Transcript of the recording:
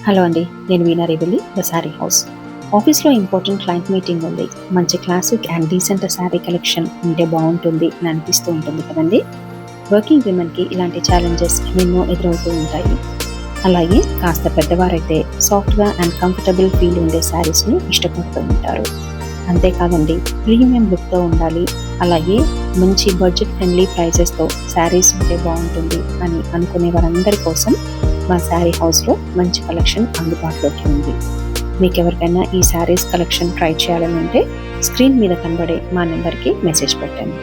Hello అండి, నేను వీణా రేబుల్లి, the sari house. ఆఫీస్లో ఇంపార్టెంట్ క్లయింట్ మీటింగ్ ఉంది. మంచి classic and decent sari collection ఉంటే బాగుంటుంది అని అనిపిస్తూ ఉంటుంది కదండి. వర్కింగ్ విమెన్కి ఇలాంటి ఛాలెంజెస్ ఎన్నో ఎదురవుతూ ఉంటాయి. అలాగే కాస్త పెద్దవారైతే సాఫ్ట్గా అండ్ కంఫర్టబుల్ ఫీల్ ఉండే శారీస్ని ఇష్టపడుతూ ఉంటారు. అంతేకాదండి, ప్రీమియం లుక్తో ఉండాలి, అలాగే మంచి బడ్జెట్ ఫ్రెండ్లీ ప్రైజెస్తో శారీస్ ఉంటే బాగుంటుంది అని అనుకునే వారందరి కోసం మా శారీ హౌస్లో మంచి కలెక్షన్ అందుబాటులోకి ఉంది. మీకు ఎవరికైనా ఈ శారీస్ కలెక్షన్ ట్రై చేయాలని ఉంటే స్క్రీన్ మీద కనబడే మా నెంబర్కి మెసేజ్ పెట్టండి.